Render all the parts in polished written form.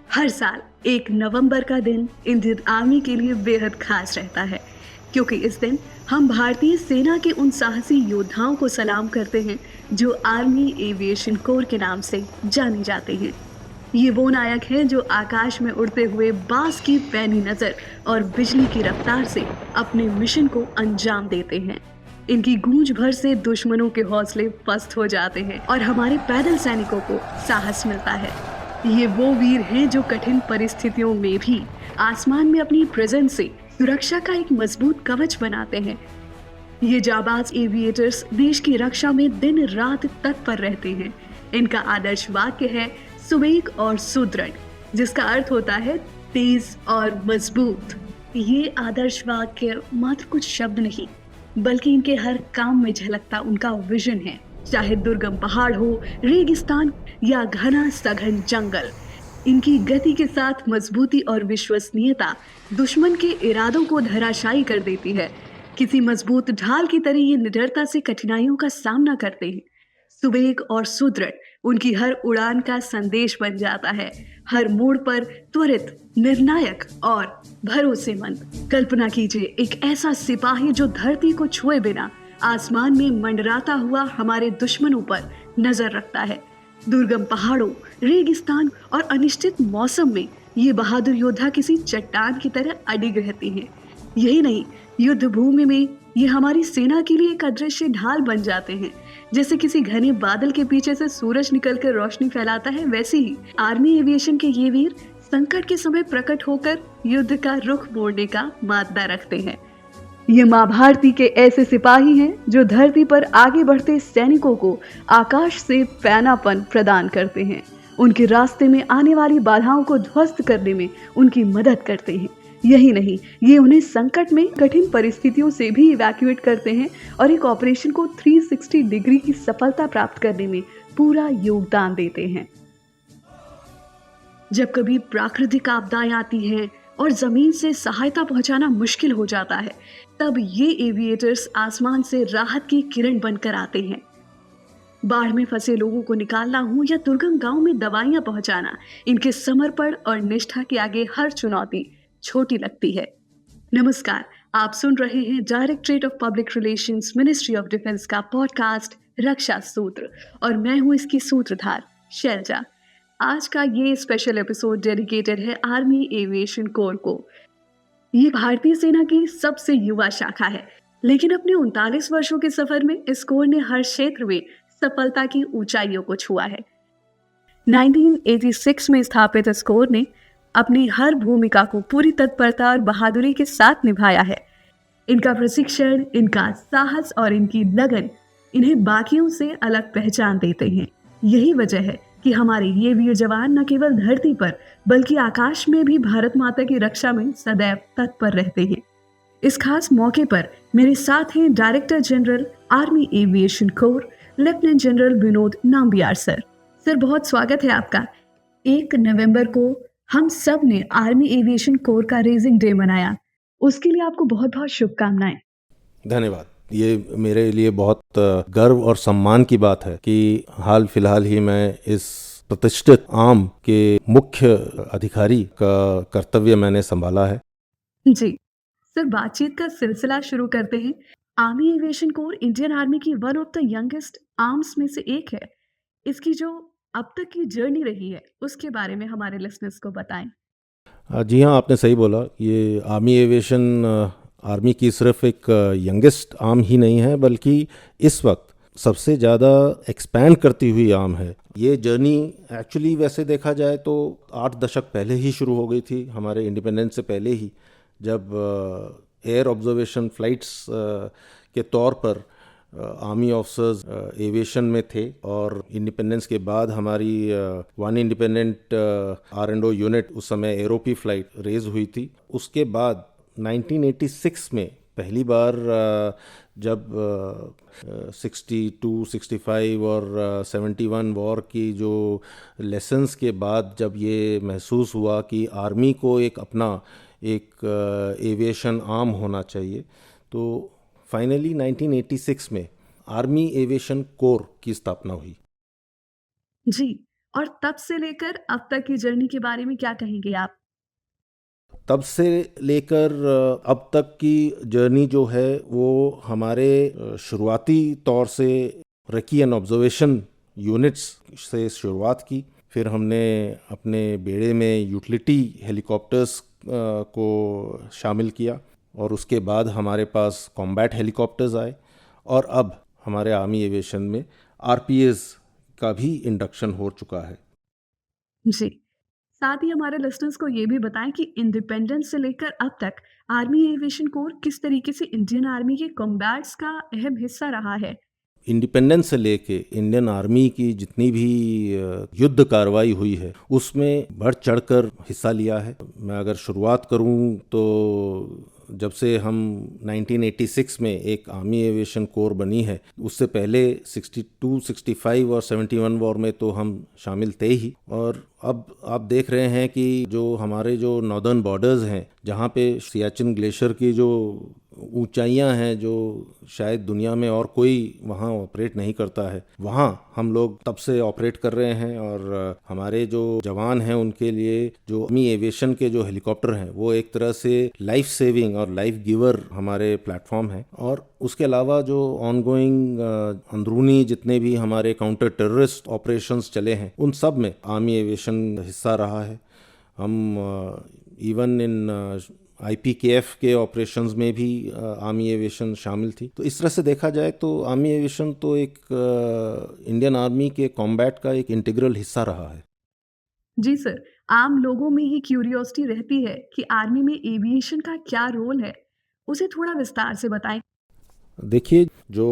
हर साल 1 नवंबर का दिन इंडियन आर्मी के लिए बेहद खास रहता है, क्योंकि इस दिन हम भारतीय सेना के उन साहसी योद्धाओं को सलाम करते हैं जो आर्मी एविएशन कोर के नाम से जाने जाते हैं। ये वो नायक हैं जो आकाश में उड़ते हुए बाज की पैनी नजर और बिजली की रफ्तार से अपने मिशन को अंजाम देते हैं। इनकी गूंज भर से दुश्मनों के हौसले पस्त हो जाते हैं और हमारे पैदल सैनिकों को साहस मिलता है। ये वो वीर हैं जो कठिन परिस्थितियों में भी आसमान में अपनी प्रेजेंस से सुरक्षा का एक मजबूत कवच बनाते हैं। ये जाबाज एविएटर्स देश की रक्षा में दिन रात तत्पर रहते हैं। इनका आदर्श वाक्य है सुवेग और सुदृढ़, जिसका अर्थ होता है तेज और मजबूत। ये आदर्श वाक्य मात्र कुछ शब्द नहीं, बल्कि इनके हर काम में झलकता उनका विजन है। चाहे दुर्गम पहाड़ हो, रेगिस्तान या घना सघन जंगल, इनकी गति के साथ मजबूती और विश्वसनीयता दुश्मन के इरादों को धराशायी कर देती है। किसी मजबूत ढाल की तरह ये निडरता से कठिनाइयों का सामना करते हैं। सुवेग और सुदृढ़ उनकी हर उड़ान का संदेश बन जाता है, हर मोड़ पर त्वरित, निर्णायक और भरोसेमंद। कल्पना कीजिए एक ऐसा सिपाही जो धरती को छुए बिना आसमान में मंडराता हुआ हमारे दुश्मनों पर नजर रखता है। दुर्गम पहाड़ों, रेगिस्तान और अनिश्चित मौसम में ये बहादुर योद्धा किसी चट्टान की तरह अडिग रहते हैं। यही नहीं, युद्ध भूमि में ये हमारी सेना के लिए एक अदृश्य ढाल बन जाते हैं। जैसे किसी घने बादल के पीछे से सूरज निकलकर रोशनी फैलाता है, वैसे ही आर्मी एविएशन के ये वीर संकट के समय प्रकट होकर युद्ध का रुख मोड़ने का मादा रखते हैं। ये माँ भारती के ऐसे सिपाही हैं जो धरती पर आगे बढ़ते सैनिकों को आकाश से पैनापन प्रदान करते हैं, उनके रास्ते में आने वाली बाधाओं को ध्वस्त करने में उनकी मदद करते हैं। यही नहीं, ये उन्हें संकट में कठिन परिस्थितियों से भी इवैक्यूएट करते हैं और एक ऑपरेशन को 360 डिग्री की सफलता प्राप्त करने में पूरा योगदान देते हैं। जब कभी प्राकृतिक आपदाएं आती हैं और जमीन से सहायता पहुंचाना मुश्किल हो जाता है, तब ये एविएटर्स आसमान से राहत की किरण बनकर आते हैं। बाढ़ में फंसे लोगों को निकालना हो या दुर्गम गांव में दवाइयां पहुंचाना, इनके समर्पण और निष्ठा के आगे हर चुनौती छोटी लगती है। नमस्कार, आप सुन रहे हैं directorate of public relations, ministry of defence का पॉडकास्ट रक्षा सूत्र, और मैं हूं इसकी सूत्रधार शैलजा। आज का ये स्पेशल एपिसोड डेडिकेटेड है आर्मी एविएशन कोर को। ये भारतीय सेना की सबसे युवा शाखा है, लेकिन अपने 39 वर्षों के सफर में इस कोर ने हर क्षेत्र में सफलता की ऊंचाइयों को छुआ है। 1986 में स्थापित इस कोर ने अपनी हर भूमिका को पूरी तत्परता और बहादुरी के साथ निभाया है। इनका प्रशिक्षण, इनका साहस और इनकी लगन इन्हें बाकियों से अलग पहचान देते हैं। यही वजह है कि हमारे ये वीर जवान न केवल धरती पर बल्कि आकाश में भी भारत माता की रक्षा में सदैव तत्पर रहते हैं। इस खास मौके पर मेरे साथ हैं director general army aviation core, lieutenant general Vinod Nambiar sir. Sir, बहुत स्वागत है आपका। 1 नवंबर को हम सब ने आर्मी एविएशन कोर का रेजिंग डे मनाया, उसके लिए आपको बहुत बहुत शुभकामनाएं। धन्यवाद। ये मेरे लिए बहुत गर्व और सम्मान की बात है कि हाल फिलहाल ही मैं इस प्रतिष्ठित आर्म के मुख्य अधिकारी का कर्तव्य मैंने संभाला है। जी सर, बातचीत का सिलसिला शुरू करते हैं। Army aviation corps Indian army की one of the youngest arms में से एक है। इसकी जो अब तक की जर्नी रही है, उसके बारे में हमारे लिसनर्स को बताएं। जी हाँ, आपने सही बोला। ये आर्मी एविएशन आर्मी की सिर्फ एक यंगेस्ट आर्म ही नहीं है, बल्कि इस वक्त सबसे ज़्यादा एक्सपैंड करती हुई आर्म है। ये जर्नी एक्चुअली वैसे देखा जाए तो 8 दशक पहले ही शुरू हो गई थी, हमारे इंडिपेंडेंस से पहले ही, जब एयर ऑब्जर्वेशन फ्लाइट्स के तौर पर आर्मी ऑफिसर्स एविएशन में थे। और इंडिपेंडेंस के बाद हमारी वन इंडिपेंडेंट R&O यूनिट उस समय एरोपी फ्लाइट रेज हुई थी। उसके बाद 1986 में पहली बार जब 62, 65 और 71 वॉर की जो लेसन्स के बाद जब ये महसूस हुआ कि आर्मी को एक अपना एक एविएशन आर्म होना चाहिए, तो फाइनली 1986 में आर्मी एविएशन कोर की स्थापना हुई। जी, और तब से लेकर अब तक की जर्नी के बारे में क्या कहेंगे आप? तब से लेकर अब तक की जर्नी जो है वो हमारे शुरुआती तौर से रेकी एंड ऑब्जर्वेशन यूनिट्स से शुरुआत की। फिर हमने अपने बेड़े में यूटिलिटी हेलीकॉप्टर्स को शामिल किया और उसके बाद हमारे पास कॉम्बैट हेलीकॉप्टर्स आए और अब हमारे आर्मी एविएशन में आरपीएस का भी इंडक्शन हो चुका है। जी। साथ ही हमारे लिसनर्स को ये भी बताएं कि इंडिपेंडेंस से लेकर अब तक आर्मी एविएशन कोर किस तरीके से इंडियन आर्मी के कॉम्बैट्स का अहम हिस्सा रहा है। इंडिपेंडेंस से लेके इंडियन आर्मी की जितनी भी युद्ध कार्रवाई हुई है उसमें बढ़ चढ़कर हिस्सा लिया है। मैं अगर शुरुआत करूं तो जब से हम 1986 में एक आर्मी एविएशन कोर बनी है, उससे पहले 62, 65 और 71 वॉर में तो हम शामिल थे ही। और अब आप देख रहे हैं कि जो हमारे जो नॉर्दर्न बॉर्डर्स हैं, जहाँ पे सियाचिन ग्लेशियर की जो ऊंचाइयां हैं जो शायद दुनिया में और कोई वहाँ ऑपरेट नहीं करता है, वहाँ हम लोग तब से ऑपरेट कर रहे हैं। और हमारे जो जवान हैं उनके लिए जो आर्मी एविएशन के जो हेलीकॉप्टर हैं वो एक तरह से लाइफ सेविंग और लाइफ गिवर हमारे प्लेटफॉर्म हैं। और उसके अलावा जो ऑनगोइंग अंदरूनी जितने भी हमारे काउंटर टेररिस्ट ऑपरेशंस चले हैं उन सब में आर्मी एविएशन हिस्सा रहा है। हम इवन इन आईपीकेएफ के ऑपरेशंस में भी आर्मी एविएशन शामिल थी। तो इस तरह से देखा जाए तो आर्मी एविएशन तो एक इंडियन आर्मी के कॉम्बैट का एक इंटीग्रल हिस्सा रहा है। जी सर, आम लोगों में ये क्यूरियोसिटी रहती है कि आर्मी में एविएशन का क्या रोल है, उसे थोड़ा विस्तार से बताएं। देखिए, जो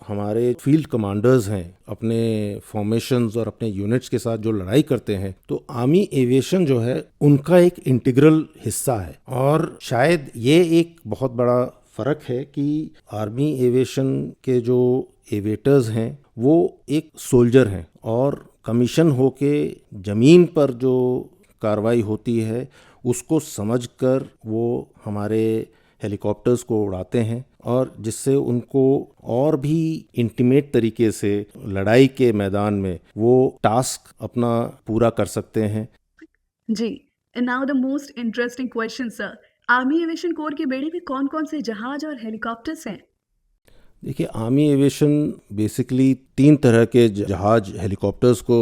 हमारे फील्ड कमांडर्स हैं अपने फॉर्मेशंस और अपने यूनिट्स के साथ जो लड़ाई करते हैं, तो आर्मी एविएशन जो है उनका एक इंटीग्रल हिस्सा है। और शायद ये एक बहुत बड़ा फ़र्क है कि आर्मी एविएशन के जो एविएटर्स हैं वो एक सोल्जर हैं और कमीशन होके ज़मीन पर जो कार्रवाई होती है उसको समझकर वो हमारे हेलीकॉप्टर्स को उड़ाते हैं और जिससे उनको और भी इंटीमेट तरीके से लड़ाई के मैदान में वो टास्क अपना पूरा कर सकते हैं। जी, and now the most interesting question sir, army aviation corps के बेड़े में कौन-कौन से जहाज और हेलीकॉप्टर्स हैं? देखिए, आर्मी एविएशन बेसिकली 3 तरह के जहाज हेलीकॉप्टर्स को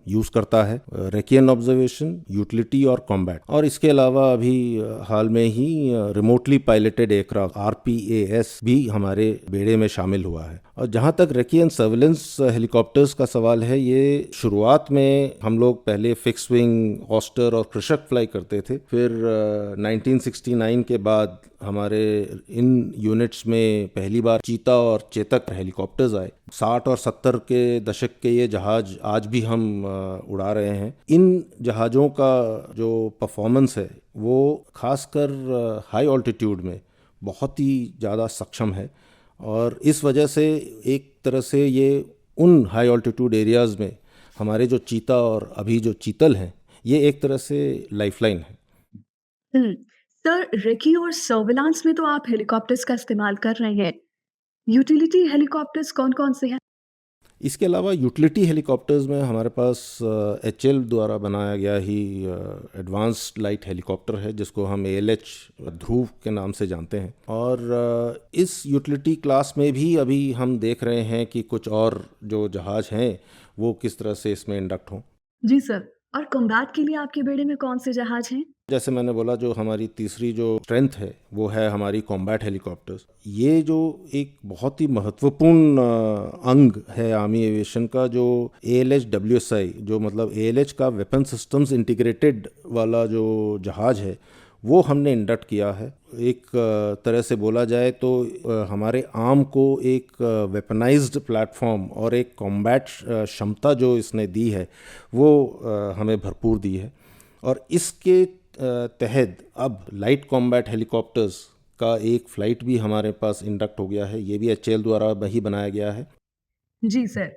यूज़ करता है, रेकियन ऑब्जर्वेशन, यूटिलिटी और कॉम्बैट। और इसके अलावा अभी हाल में ही रिमोटली पायलटेड एयरक्राफ्ट आरपीएएस भी हमारे बेड़े में शामिल हुआ है। और जहाँ तक रेकियन सर्विलेंस हेलीकॉप्टर्स का सवाल है, ये शुरुआत में हम लोग पहले फिक्स विंग, ऑस्टर और कृषक फ्लाई करते थे। फिर 1969 के बाद हमारे इन यूनिट्स में पहली बार चीता और चेतक हेलीकॉप्टर्स आए। 60 और 70 के दशक के ये जहाज आज भी हम उड़ा रहे हैं। इन जहाज़ों का जो परफॉर्मेंस है वो खासकर हाई ऑल्टीट्यूड में बहुत ही ज़्यादा सक्षम है और इस वजह से एक तरह से ये उन हाई ऑल्टीट्यूड एरियाज़ में हमारे जो चीता और अभी जो चीतल हैं ये एक तरह से लाइफलाइन है। सर, रेकी और सर्विलांस में तो आप हेलीकॉप्टर्स का इस्तेमाल कर रहे हैं। यूटिलिटी हेलीकॉप्टर्स कौन-कौन से हैं? इसके अलावा यूटिलिटी हेलीकॉप्टर्स में हमारे पास एचएल द्वारा बनाया गया ही एडवांस्ड लाइट हेलीकॉप्टर है जिसको हम एएलएच ध्रुव के नाम से जानते हैं। और इस यूटिलिटी क्लास में भी अभी हम देख रहे हैं कि कुछ और जो जहाज हैं वो किस तरह से इसमें इंडक्ट हों। जी सर, और कॉम्बैट के लिए आपके बेड़े में कौन से जहाज हैं? जैसे मैंने बोला, जो हमारी तीसरी जो स्ट्रेंथ है वो है हमारी कॉम्बैट हेलीकॉप्टर्स। ये जो एक बहुत ही महत्वपूर्ण अंग है आर्मी एविएशन का, जो ALH-WSI, जो मतलब ALH का वेपन सिस्टम्स इंटीग्रेटेड वाला जो जहाज है वो हमने इंडक्ट किया है। एक तरह से बोला जाए तो हमारे आर्म को एक वेपनाइज्ड प्लेटफॉर्म और एक कॉम्बैट क्षमता जो इसने दी है वो हमें भरपूर दी है। और इसके तहत अब लाइट कॉम्बैट हेलीकॉप्टर्स का एक फ़्लाइट भी हमारे पास इंडक्ट हो गया है। ये भी एचएएल द्वारा ही बनाया गया है। जी सर,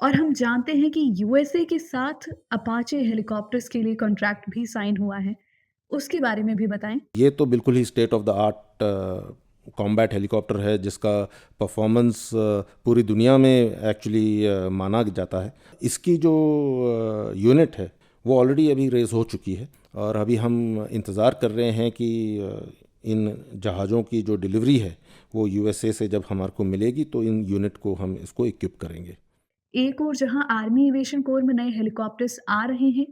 और हम जानते हैं कि यूएसए के साथ अपाचे हेलीकॉप्टर्स के लिए कॉन्ट्रैक्ट भी साइन हुआ है, उसके बारे में भी बताएं। ये तो बिल्कुल ही state of the art combat helicopter है जिसका परफॉर्मेंस पूरी दुनिया में एक्चुअली माना जाता है। इसकी जो यूनिट है वो ऑलरेडी अभी रेस हो चुकी है और अभी हम इंतज़ार कर रहे हैं कि इन जहाज़ों की जो डिलीवरी है वो यूएसए से जब हमारे को मिलेगी तो इन यूनिट को हम इसको इक्विप करेंगे। एक और जहां आर्मी एविएशन कोर में नए हेलीकॉप्टर्स आ रहे हैं,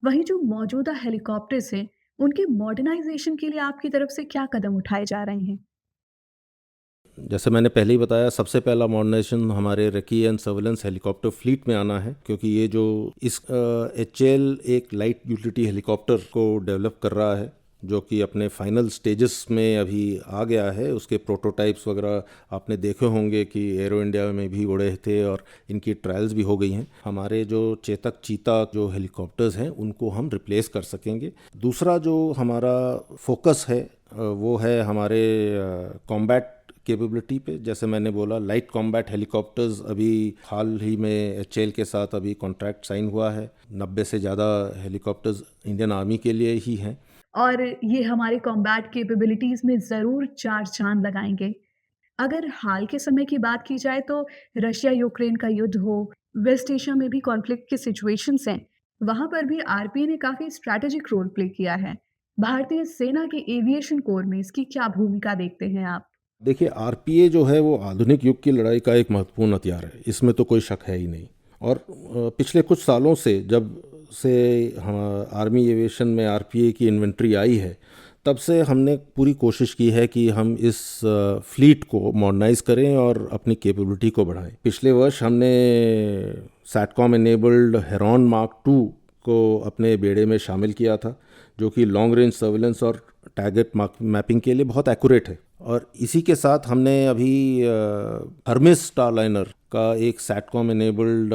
वहीं जो मौजूदा हेलीकॉप्टर्स हैं, उनके मॉडर्नाइजेशन के लिए आपकी तरफ से क्या कदम उठाए जा रहे हैं? जैसे मैंने पहले ही बताया, सबसे पहला मॉडर्नाइजेशन हमारे recce and surveillance helicopter fleet में आना है, क्योंकि ये जो इस एचएल एक लाइट यूटिलिटी हेलीकॉप्टर को डेवलप कर रहा है जो कि अपने फाइनल स्टेजेस में अभी आ गया है। उसके प्रोटोटाइप्स वगैरह आपने देखे होंगे कि एरो इंडिया में भी उड़े थे और इनकी ट्रायल्स भी हो गई हैं। हमारे जो चेतक चीता जो हेलीकॉप्टर्स हैं उनको हम रिप्लेस कर सकेंगे। दूसरा जो हमारा फोकस है वो है हमारे कॉम्बैट कैपेबिलिटी पे। जैसे मैंने बोला, लाइट कॉम्बैट हेलीकॉप्टर्स अभी हाल ही में एचएल के साथ अभी कॉन्ट्रैक्ट साइन हुआ है। 90 से ज़्यादा हेलीकॉप्टर्स इंडियन आर्मी के लिए ही हैं और ये हमारे कॉम्बैट कैपेबिलिटीज में ज़रूर चार चांद लगाएंगे। अगर हाल के समय की बात की जाए तो रशिया यूक्रेन का युद्ध हो, वेस्ट एशिया में भी कॉन्फ्लिक्ट की सिचुएशंस हैं, वहां पर भी आरपीए ने काफी स्ट्रैटेजिक रोल प्ले किया है। भारतीय सेना के एविएशन कोर में इसकी क्या भूमिका देखते हैं आप? देखिए, आरपीए जो है वो आधुनिक युग की लड़ाई का एक महत्वपूर्ण हथियार है, इसमें तो कोई शक है ही नहीं। और पिछले कुछ सालों से जब से हम आर्मी एविएशन में आरपीए की इन्वेंट्री आई है, तब से हमने पूरी कोशिश की है कि हम इस फ्लीट को मॉडर्नाइज करें और अपनी कैपेबिलिटी को बढ़ाएं। पिछले वर्ष हमने सैटकॉम एनेबल्ड हेरॉन मार्क 2 को अपने बेड़े में शामिल किया था, जो कि लॉन्ग रेंज सर्वेलेंस और टारगेट मैपिंग के लिए बहुत एक्यूरेट है। और इसी के साथ हमने अभी हर्मेस स्टारलाइनर का एक सैटकॉम एनेबल्ड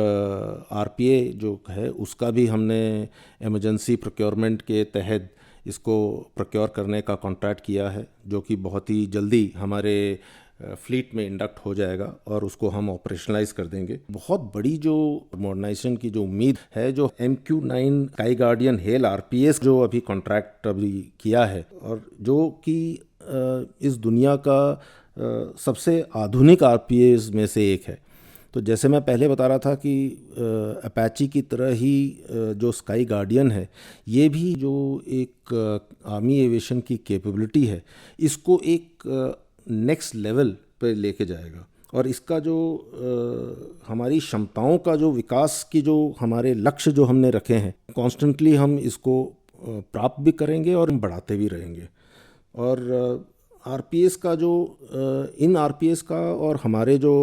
आरपीए जो है उसका भी हमने इमरजेंसी प्रोक्योरमेंट के तहत इसको प्रोक्योर करने का कॉन्ट्रैक्ट किया है, जो कि बहुत ही जल्दी हमारे फ्लीट में इंडक्ट हो जाएगा और उसको हम ऑपरेशनलाइज कर देंगे। बहुत बड़ी जो मॉडर्नाइजेशन की जो उम्मीद है, जो MQ-9 sky guardian hello RPS जो अभी कॉन्ट्रैक्ट अभी किया है और जो कि इस दुनिया का सबसे आधुनिक आरपीएस में से एक है। तो जैसे मैं पहले बता रहा था कि अपैची की तरह ही जो स्काई गार्डियन है, ये भी जो एक आर्मी एविएशन की कैपेबिलिटी है, इसको एक नेक्स्ट लेवल पे लेके जाएगा। और इसका जो हमारी क्षमताओं का जो विकास की जो हमारे लक्ष्य जो हमने रखे हैं, कॉन्स्टेंटली हम इसको प्राप्त भी करेंगे और बढ़ाते भी रहेंगे। और आरपीएस का जो इन आरपीएस का और हमारे जो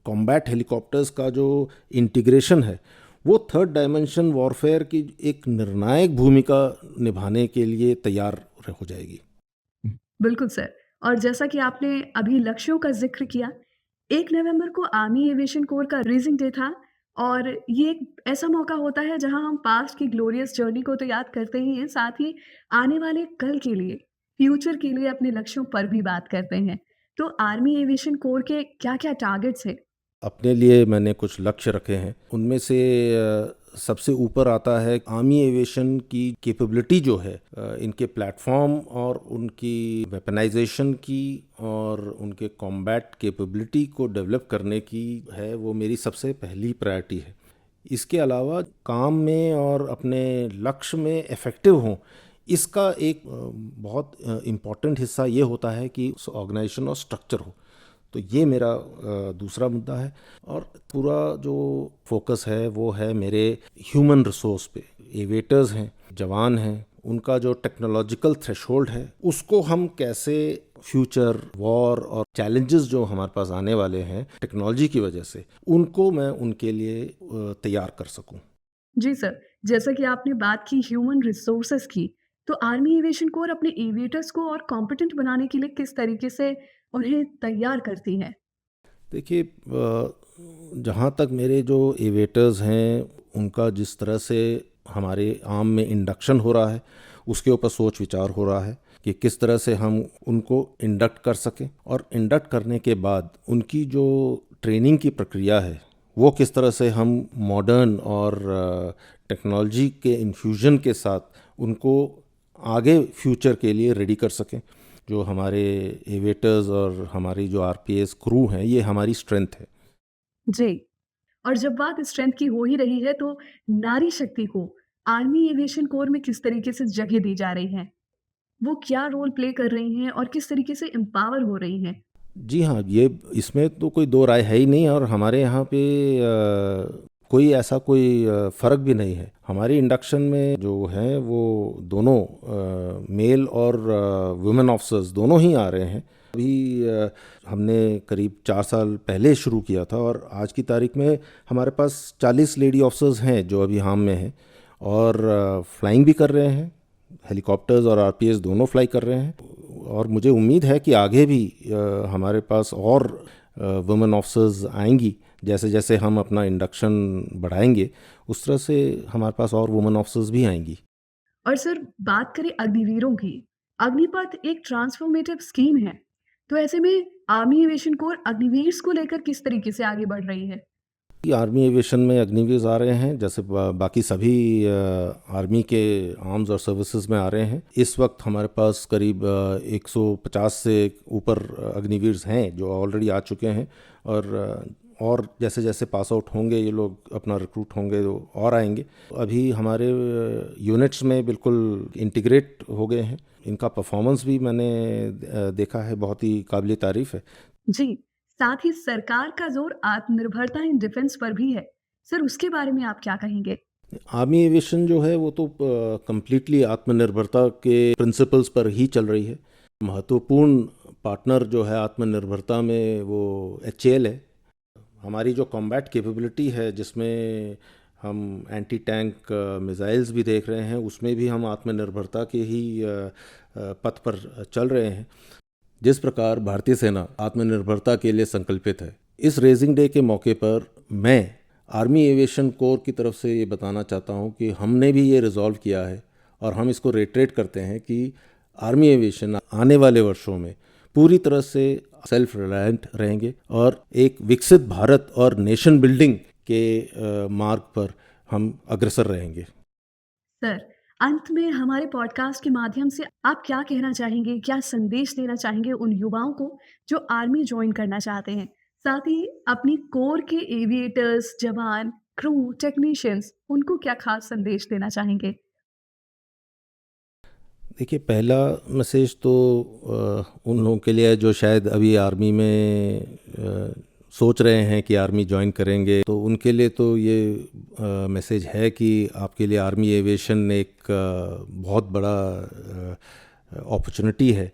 कॉम्बैट हेलीकॉप्टर्स का जो इंटीग्रेशन है, वो थर्ड डायमेंशन वॉरफेयर की एक निर्णायक भूमिका निभाने के लिए तैयार हो जाएगी। बिल्कुल सर। और जैसा कि आपने अभी लक्ष्यों का जिक्र किया, 1 नवंबर को आर्मी एविएशन कोर का रेजिंग डे था और ये एक ऐसा मौका होता है जहां हम पास्ट की ग्लोरियस जर्नी को तो याद करते ही हैं, साथ ही आने वाले कल के लिए, फ्यूचर के लिए अपने लक्ष्यों पर भी बात करते हैं। तो आर्मी एविएशन कोर के क्या-क्या टारगेट्स हैं? अपने लिए मैंने कुछ लक्ष्य रखे हैं। उनमें से सबसे ऊपर आता है आर्मी एविएशन की कैपेबिलिटी जो है, इनके प्लेटफॉर्म और उनकी वेपनाइजेशन की और उनके कॉम्बैट कैपेबिलिटी को डेवलप करने की है, वो मेरी सबसे पहली प्रायोरिटी है। इसके अलावा काम में और अपने लक्ष्य में इफ़ेक्टिव हों, इसका एक बहुत इम्पॉर्टेंट हिस्सा ये होता है कि ऑर्गेनाइजेशन और स्ट्रक्चर हो। तो ये मेरा दूसरा मुद्दा है। और पूरा जो फोकस है वो है मेरे ह्यूमन रिसोर्स पे। एविएटर्स हैं, जवान हैं, उनका जो टेक्नोलॉजिकल थ्रेशोल्ड है उसको हम कैसे फ्यूचर वॉर और चैलेंजेस जो हमारे पास आने वाले हैं टेक्नोलॉजी की वजह से, उनको मैं उनके लिए तैयार कर सकूं। जी सर, जैसा कि आपने बात की ह्यूमन रिसोर्सेज की, तो आर्मी एविएशन कोर अपने एविएटर्स को और कॉम्पिटेंट बनाने के लिए किस तरीके से उन्हें तैयार करती है? देखिए, जहाँ तक मेरे जो एविएटर्स हैं उनका जिस तरह से हमारे आर्म में इंडक्शन हो रहा है, उसके ऊपर सोच विचार हो रहा है कि किस तरह से हम उनको इंडक्ट कर सकें, और इंडक्ट करने के बाद उनकी जो ट्रेनिंग की प्रक्रिया है वो किस तरह से हम मॉडर्न और टेक्नोलॉजी के इन्फ्यूजन के साथ उनको आगे फ्यूचर के लिए रेडी कर सकें। जो हमारे एविएटर्स और हमारी जो आरपीएस क्रू हैं, ये हमारी स्ट्रेंथ है। जी। और जब बात स्ट्रेंथ की हो ही रही है तो नारी शक्ति को आर्मी एविएशन कोर में किस तरीके से जगह दी जा रही है? वो क्या रोल प्ले कर रही हैं और किस तरीके से एम्पावर हो रही हैं? जी हाँ, ये इसमें तो कोई दो राय है ही नहीं, और हमारे यहाँ पे कोई ऐसा कोई फ़र्क भी नहीं है। हमारी इंडक्शन में जो हैं वो दोनों मेल और वुमेन ऑफिसर्स दोनों ही आ रहे हैं। अभी हमने करीब 4 साल पहले शुरू किया था, और आज की तारीख में हमारे पास 40 लेडी ऑफिसर्स हैं जो अभी हाम में हैं, और फ्लाइंग भी कर रहे हैं। हेलीकॉप्टर्स और आरपीएस दोनों फ्लाई कर रहे हैं, और मुझे उम्मीद है कि आगे भी हमारे पास और वुमेन ऑफिसर्स आएंगी। जैसे जैसे हम अपना इंडक्शन बढ़ाएंगे, उस तरह से हमारे पास और वुमेन ऑफिसर्स भी आएंगी। और सर, बात करें अग्निवीरों की, अग्निपथ एक ट्रांसफॉर्मेटिव स्कीम है। तो ऐसे में आर्मी एविएशन कोर अग्निवीर्स को लेकर किस तरीके से आगे बढ़ रही है? आर्मी एविएशन में अग्निवीर आ रहे हैं, जैसे बाकी सभी आर्मी के आर्म्स और सर्विसेज में आ रहे हैं। इस वक्त हमारे पास करीब 150 से ऊपर अग्निवीर्स हैं जो ऑलरेडी आ चुके हैं, और जैसे जैसे पास आउट होंगे ये लोग, अपना रिक्रूट होंगे, तो और आएंगे। अभी हमारे यूनिट्स में बिल्कुल इंटीग्रेट हो गए हैं। इनका परफॉर्मेंस भी मैंने देखा है, बहुत ही काबिल तारीफ़ है। जी, साथ ही सरकार का जोर आत्मनिर्भरता इन डिफेंस पर भी है। सर, उसके बारे में आप क्या कहेंगे? आर्मी एविएशन जो है वो तो कंप्लीटली आत्मनिर्भरता के प्रिंसिपल्स पर ही चल रही है। महत्वपूर्ण पार्टनर जो है आत्मनिर्भरता में वो एचएएल है। हमारी जो कॉम्बैट कैपेबिलिटी है, जिसमें हम एंटी टैंक मिसाइल्स भी देख रहे हैं, उसमें भी हम आत्मनिर्भरता के ही पथ पर चल रहे हैं। जिस प्रकार भारतीय सेना आत्मनिर्भरता के लिए संकल्पित है, इस रेजिंग डे के मौके पर मैं आर्मी एविएशन कोर की तरफ से ये बताना चाहता हूँ कि हमने भी ये रिजॉल्व किया है, और हम इसको रेटरेट करते हैं कि आर्मी एविएशन आने वाले वर्षों में पूरी तरह से सेल्फ रिलायंट रहेंगे, और एक विकसित भारत और नेशन बिल्डिंग के मार्ग पर हम अग्रसर रहेंगे। सर, अंत में हमारे पॉडकास्ट के माध्यम से आप क्या कहना चाहेंगे, क्या संदेश देना चाहेंगे उन युवाओं को जो आर्मी ज्वाइन करना चाहते हैं? साथ ही अपनी कोर के एविएटर्स, जवान, क्रू, टेक्नीशियंस, उनको क्या खास संदेश देना चाहेंगे? देखिए, पहला मैसेज तो उन लोगों के लिए है जो शायद अभी आर्मी में सोच रहे हैं कि आर्मी ज्वाइन करेंगे, तो उनके लिए तो ये मैसेज है कि आपके लिए आर्मी एविएशन एक बहुत बड़ा अपॉर्चुनिटी है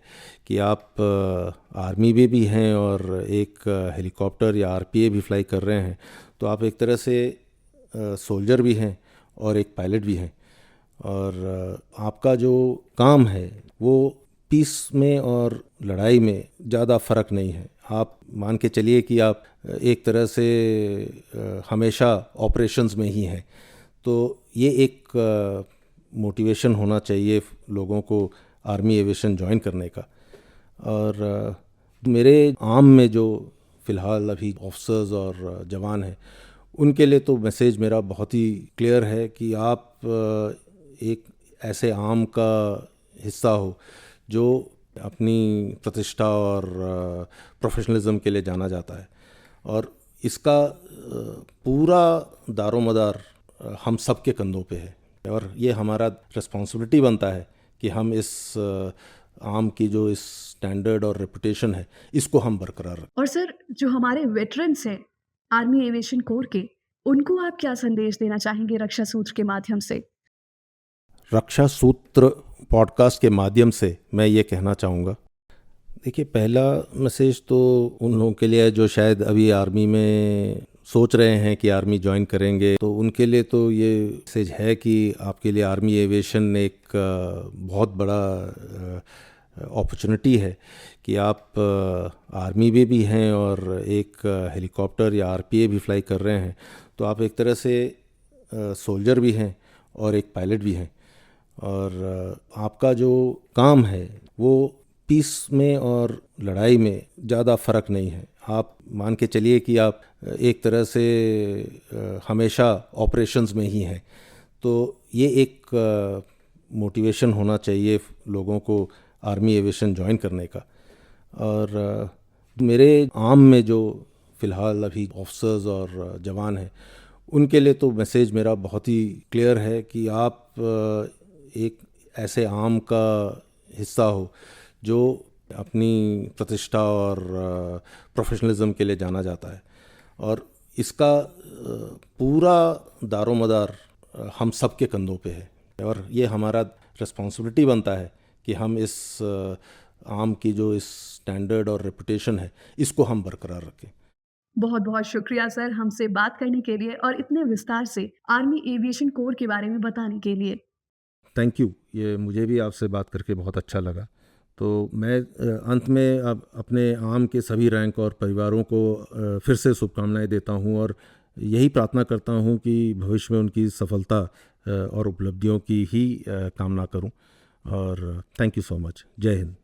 कि आप आर्मी में भी हैं और एक हेलीकॉप्टर या आरपीए भी फ्लाई कर रहे हैं, तो आप एक तरह से सोल्जर भी हैं और एक पायलट भी हैं। और आपका जो काम है वो पीस में और लड़ाई में ज़्यादा फ़र्क नहीं है। आप मान के चलिए कि आप एक तरह से हमेशा ऑपरेशंस में ही हैं। तो ये एक मोटिवेशन होना चाहिए लोगों को आर्मी एविएशन ज्वाइन करने का। और मेरे आर्म में जो फ़िलहाल अभी ऑफिसर्स और जवान हैं, उनके लिए तो मैसेज मेरा बहुत ही क्लियर है कि आप एक ऐसे आर्म का हिस्सा हो जो अपनी प्रतिष्ठा और प्रोफेशनलिज्म के लिए जाना जाता है, और इसका पूरा दारोमदार हम सब के कंधों पे है, और ये हमारा रिस्पॉन्सिबिलिटी बनता है कि हम इस आर्म की जो इस स्टैंडर्ड और रेपुटेशन है, इसको हम बरकरार रखें। और सर, जो हमारे वेटरन्स हैं आर्मी एविएशन कोर के, उनको आप क्या संदेश देना चाहेंगे रक्षा सूत्र के माध्यम से? रक्षा सूत्र पॉडकास्ट के माध्यम से मैं ये कहना चाहूँगा, देखिए, पहला मैसेज तो उन लोगों के लिए है जो शायद अभी आर्मी में सोच रहे हैं कि आर्मी ज्वाइन करेंगे, तो उनके लिए तो ये मैसेज है कि आपके लिए आर्मी एविएशन एक बहुत बड़ा अपॉर्चुनिटी है कि आप आर्मी में भी हैं और एक हेलीकॉप्टर या आरपीए भी फ्लाई कर रहे हैं, तो आप एक तरह से सोल्जर भी हैं और एक पायलट भी हैं। और आपका जो काम है वो पीस में और लड़ाई में ज़्यादा फ़र्क नहीं है। आप मान के चलिए कि आप एक तरह से हमेशा ऑपरेशंस में ही हैं। तो ये एक मोटिवेशन होना चाहिए लोगों को आर्मी एविएशन ज्वाइन करने का। और मेरे आम में जो फ़िलहाल अभी ऑफिसर्स और जवान हैं, उनके लिए तो मैसेज मेरा बहुत ही क्लियर है कि आप एक ऐसे आम का हिस्सा हो जो अपनी प्रतिष्ठा और प्रोफेशनलिज्म के लिए जाना जाता है, और इसका पूरा दारोमदार हम सब के कंधों पे है, और ये हमारा रिस्पॉन्सिबिलिटी बनता है कि हम इस आम की जो इस स्टैंडर्ड और रेपुटेशन है, इसको हम बरकरार रखें। बहुत बहुत शुक्रिया सर, हमसे बात करने के लिए और इतने विस्तार से आर्मी एविएशन कोर के बारे में बताने के लिए। थैंक यू, ये मुझे भी आपसे बात करके बहुत अच्छा लगा। तो मैं अंत में अब अपने आम के सभी रैंक और परिवारों को फिर से शुभकामनाएं देता हूं, और यही प्रार्थना करता हूं कि भविष्य में उनकी सफलता और उपलब्धियों की ही कामना करूं। और थैंक यू सो मच। जय हिंद।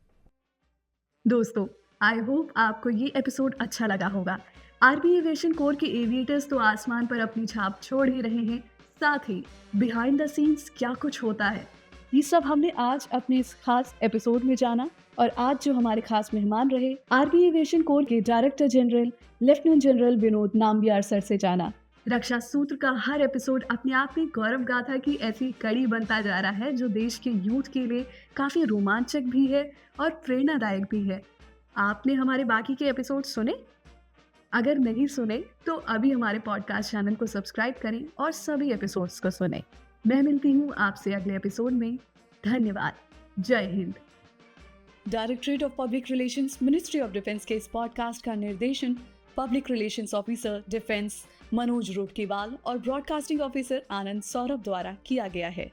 दोस्तों, आई होप आपको ये एपिसोड अच्छा लगा होगा। आर्मी एविएशन कोर के एविएटर्स तो आसमान पर अपनी छाप छोड़ ही रहे हैं, साथ ही बिहाइंड द सीन्स क्या कुछ होता है, ये सब हमने आज अपने इस खास एपिसोड में जाना। और आज जो हमारे खास मेहमान रहे, आर्मी एविएशन कोर के director general lieutenant general Vinod Nambiar sir से जाना। रक्षा सूत्र का हर एपिसोड अपने आप में गौरव गाथा की ऐसी कड़ी बनता जा रहा है जो देश के यूथ के लिए काफी रोमांचक भी है और प्रेरणादायक भी है। आपने हमारे बाकी के एपिसोड सुने? अगर नहीं सुने तो अभी हमारे पॉडकास्ट चैनल को सब्सक्राइब करें और सभी एपिसोड्स को सुने। मैं मिलती हूँ आपसे अगले एपिसोड में। धन्यवाद। Jai Hind. Directorate of public relations, ministry of defence के इस पॉडकास्ट का निर्देशन public relations officer defence Manoj Rotkiwal और ब्रॉडकास्टिंग ऑफिसर आनंद सौरभ द्वारा किया गया है।